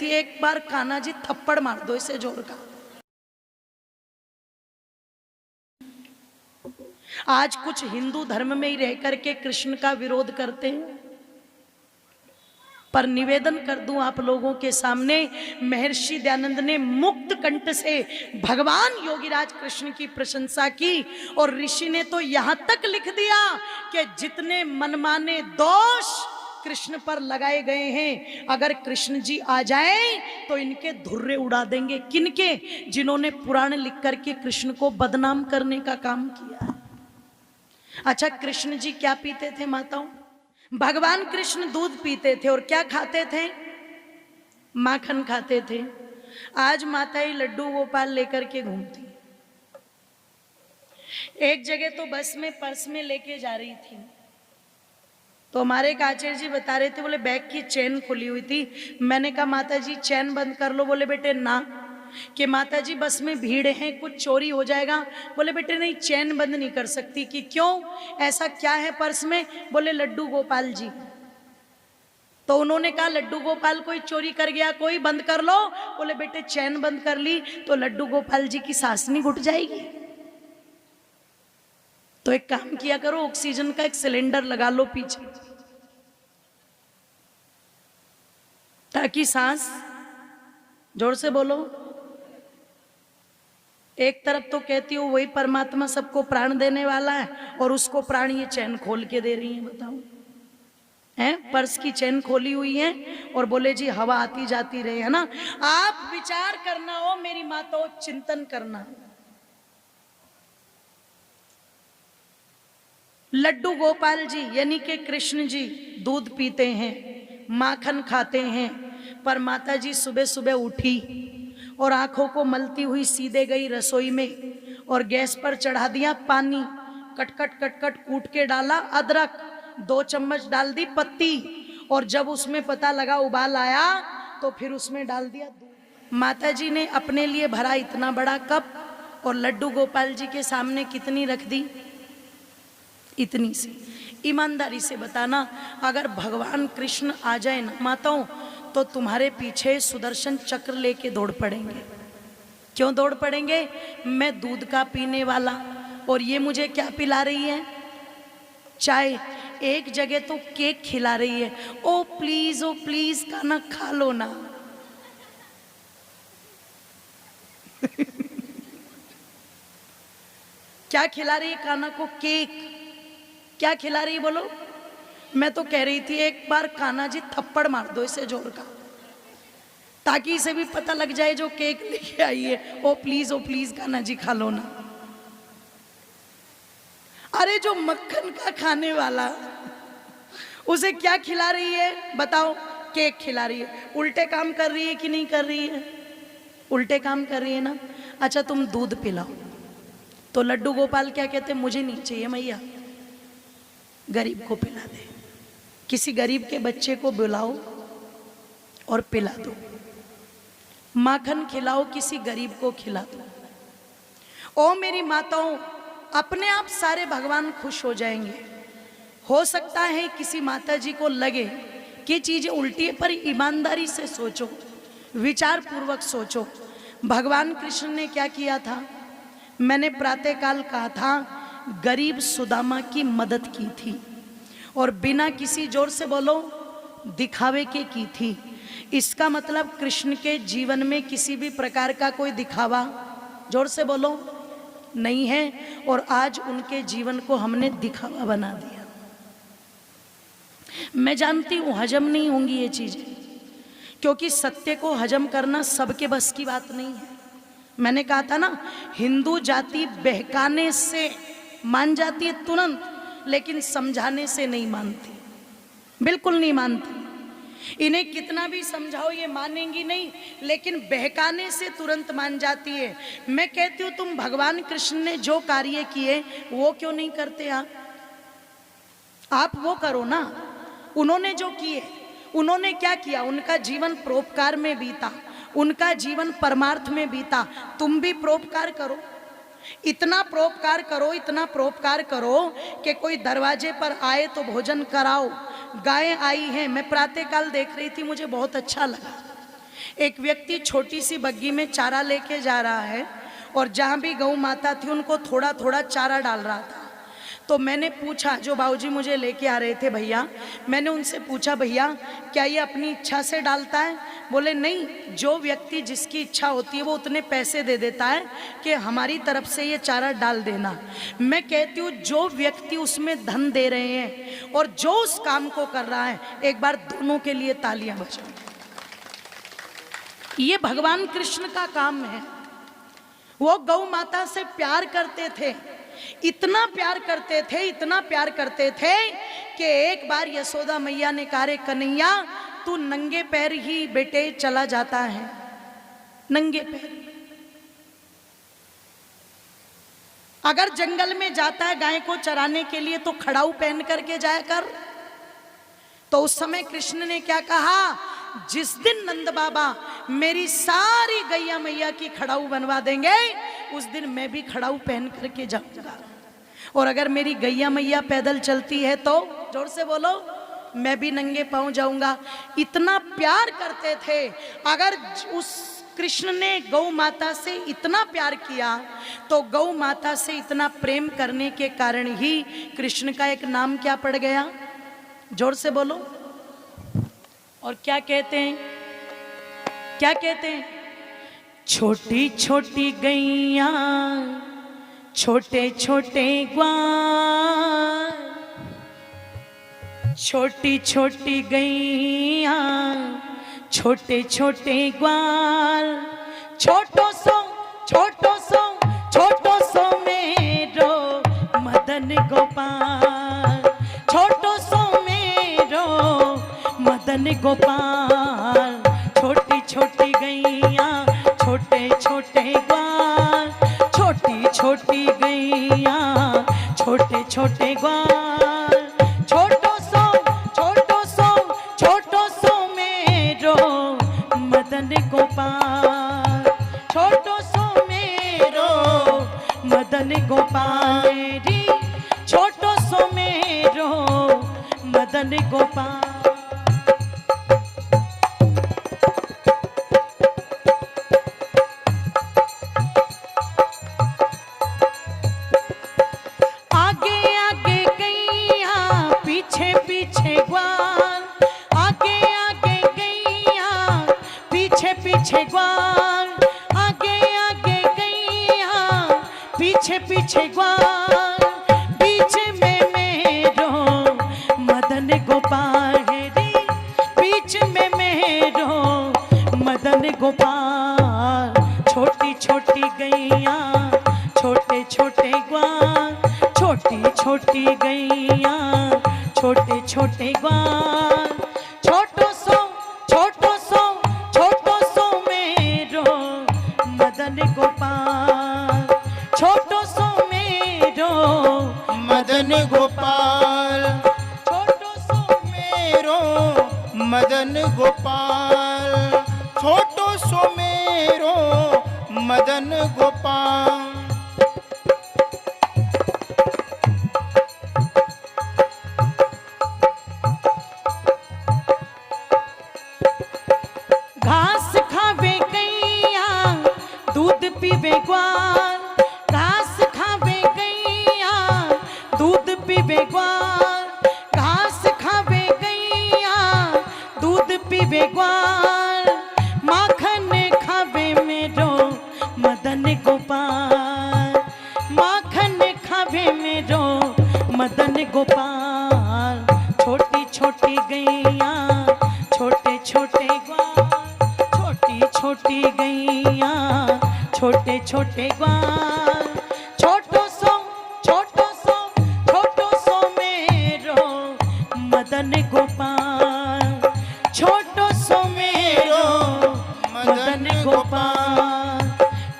थी एक बार कान्हा जी थप्पड़ मार दो इसे जोर का। आज कुछ हिंदू धर्म में ही रह करके कृष्ण का विरोध करते हैं। पर निवेदन कर दूं आप लोगों के सामने, महर्षि दयानंद ने मुक्त कंठ से भगवान योगीराज कृष्ण की प्रशंसा की और ऋषि ने तो यहां तक लिख दिया कि जितने मनमाने दोष कृष्ण पर लगाए गए हैं, अगर कृष्ण जी आ जाएं तो इनके धुर्रे उड़ा देंगे। किनके? जिन्होंने पुराण लिख करके कृष्ण को बदनाम करने का काम किया। अच्छा, कृष्ण जी क्या पीते थे माताओं? भगवान कृष्ण दूध पीते थे और क्या खाते थे? माखन खाते थे। आज माताएं लड्डू गोपाल लेकर के घूमती। एक जगह तो बस में पर्स में लेके जा रही थी, तो हमारे एक आचार्य जी बता रहे थे, बोले बैग की चेन खुली हुई थी। मैंने कहा माता जी चेन बंद कर लो। बोले बेटे ना। कि माता जी बस में भीड़ है, कुछ चोरी हो जाएगा। बोले बेटे नहीं, चेन बंद नहीं कर सकती। कि क्यों, ऐसा क्या है पर्स में? बोले लड्डू गोपाल जी। तो उन्होंने कहा लड्डू गोपाल कोई चोरी कर गया, कोई बंद कर लो। बोले बेटे चैन बंद कर ली तो लड्डू गोपाल जी की सांस नहीं घुट जाएगी? तो एक काम किया करो, ऑक्सीजन का एक सिलेंडर लगा लो पीछे, ताकि सांस, जोर से बोलो, एक तरफ तो कहती हूँ वही परमात्मा सबको प्राण देने वाला है और उसको प्राण ये चैन खोल के दे रही है। बताओ, हैं पर्स की चेन खोली हुई है और बोले जी हवा आती जाती रहे, है ना। आप विचार करना हो मेरी माताओं, चिंतन करना। लड्डू गोपाल जी यानी कि कृष्ण जी दूध पीते हैं, माखन खाते हैं, पर माता जी सुबह सुबह उठी और आंखों को मलती हुई सीधे गई रसोई में और गैस पर चढ़ा दिया पानी। कटकट कटकट कूट के डाला अदरक, 2 चम्मच डाल दी पत्ती, और जब उसमें पता लगा उबाल आया तो फिर उसमें डाल दिया दूध। माता जी ने अपने लिए भरा इतना बड़ा कप और लड्डू गोपाल जी के सामने कितनी रख दी? इतनी सी। ईमानदारी से बताना, अगर भगवान कृष्ण आ जाए ना माताओं, तो तुम्हारे पीछे सुदर्शन चक्र लेके दौड़ पड़ेंगे। क्यों दौड़ पड़ेंगे? मैं दूध का पीने वाला और ये मुझे क्या पिला रही है? चाय। एक जगह तो केक खिला रही है। ओ प्लीज खाना खा लो ना। क्या खिला रही है कान्हा को? केक। क्या खिला रही है बोलो? मैं तो कह रही थी एक बार कान्हा जी थप्पड़ मार दो इसे जोर का, ताकि इसे भी पता लग जाए जो केक लेके आई है। ओ प्लीज कान्हा जी खा लो ना। अरे जो मक्खन का खाने वाला, उसे क्या खिला रही है बताओ? केक खिला रही है। उल्टे काम कर रही है कि नहीं कर रही है? उल्टे काम कर रही है ना। अच्छा तुम दूध पिलाओ, तो लड्डू गोपाल क्या कहते? मुझे नहीं चाहिए मैया, गरीब को पिला दे। किसी गरीब के बच्चे को बुलाओ और पिला दो। माखन खिलाओ, किसी गरीब को खिला दो। ओ मेरी माताओं, अपने आप सारे भगवान खुश हो जाएंगे। हो सकता है किसी माता जी को लगे कि चीजें उल्टी है, पर ईमानदारी से सोचो, विचार पूर्वक सोचो। भगवान कृष्ण ने क्या किया था? मैंने प्रातःकाल कहा था, गरीब सुदामा की मदद की थी और बिना किसी, जोर से बोलो, दिखावे के की थी। इसका मतलब कृष्ण के जीवन में किसी भी प्रकार का कोई दिखावा, जोर से बोलो, नहीं है। और आज उनके जीवन को हमने दिखावा बना दिया। मैं जानती हूं हजम नहीं होंगी ये चीजें, क्योंकि सत्य को हजम करना सबके बस की बात नहीं है। मैंने कहा था ना, हिंदू जाति बहकाने से मान जाती है तुरंत, लेकिन समझाने से नहीं मानती, बिल्कुल नहीं मानती। इन्हें कितना भी समझाओ ये मानेंगी नहीं, लेकिन बहकाने से तुरंत मान जाती है। मैं कहती हूँ तुम भगवान कृष्ण ने जो कार्य किए वो क्यों नहीं करते आप वो करो ना। उन्होंने जो किए, उन्होंने क्या किया? उनका जीवन परोपकार में बीता, उनका जीवन परमार्थ में बीता। तुम भी परोपकार करो, इतना परोपकार करो, इतना परोपकार करो कि कोई दरवाजे पर आए तो भोजन कराओ। गायें आई हैं, मैं प्रातःकाल देख रही थी, मुझे बहुत अच्छा लगा। एक व्यक्ति छोटी सी बग्गी में चारा लेके जा रहा है और जहाँ भी गौ माता थी उनको थोड़ा थोड़ा चारा डाल रहा था। तो मैंने पूछा, जो बाबूजी मुझे लेके आ रहे थे भैया, मैंने उनसे पूछा, भैया क्या ये अपनी इच्छा से डालता है? बोले नहीं, जो व्यक्ति जिसकी इच्छा होती है वो उतने पैसे दे देता है कि हमारी तरफ से ये चारा डाल देना। मैं कहती हूँ जो व्यक्ति उसमें धन दे रहे हैं और जो उस काम को कर रहा है, एक बार दोनों के लिए तालियां बजाओ। ये भगवान कृष्ण का काम है। वो गौ माता से प्यार करते थे, इतना प्यार करते थे, इतना प्यार करते थे कि एक बार यशोदा मैया ने कहा, रे कन्हैया तू नंगे पैर ही बेटे चला जाता है, नंगे पैर। अगर जंगल में जाता है गाय को चराने के लिए तो खड़ाऊ पहन करके जाया कर। तो उस समय कृष्ण ने क्या कहा, जिस दिन नंद बाबा मेरी सारी गैया मैया की खड़ाऊ बनवा देंगे उस दिन मैं भी खड़ाऊ पहन करके जाऊंगा। और अगर मेरी गैया मैया पैदल चलती है तो जोर से बोलो, मैं भी नंगे पांव जाऊंगा। इतना प्यार करते थे। अगर उस कृष्ण ने गौ माता से इतना प्यार किया तो गौ माता से इतना प्रेम करने के कारण ही कृष्ण का एक नाम क्या पड़ गया? जोर से बोलो। और क्या कहते हैं, क्या कहते हैं? छोटी छोटी गैया छोटे छोटे ग्वाल, छोटी छोटी गैया छोटे छोटे ग्वाल, छोटो सो मेरो मदन गोपाल, छोटो सो मेरो मदन गोपाल, छोटी छोटी गैया छोटे छोटे ग्वाल, छोटी छोटी गैया छोटे छोटे ग्वाल, छोटो सो मेरो मदन गोपाल, छोटो सो मेरो मदन गोपाल, री छोटो सो मेरो मदन गोपाल। पीछे ग्वाल, आगे आगे गैया पीछे पीछे ग्वाल, बीच में मेरो मदन गोपाल है रे, बीच में मेरो मदन गोपाल, छोटी छोटी गैया छोटे छोटे ग्वाल, छोटी छोटी गैया छोटे छोटे ग्वाल, छोटो सो मेरो मदन गोपाल, छोटो सो मेरो मदन गोपाल, छोटो सो मेरो मदन गोपाल, छोटो सो मेरो मदन गोपाल। घास खावे गैया दूध पीवे ग्वाल, घास खावे गैया दूध पीवे ग्वाल, घास खावे गैया दूध पीवे ग्वाल, माखन खावे मेरो मदन गोपाल, माखन खावे मेरो मदन गोपाल, छोटी छोटी गैया छोटे छोटे ग्वाल, छोटी छोटी गैया छोटे छोटे ग्वाल, छोटो सो मेरो मदन गोपाल, छोटो सो मेरो मदन गोपाल।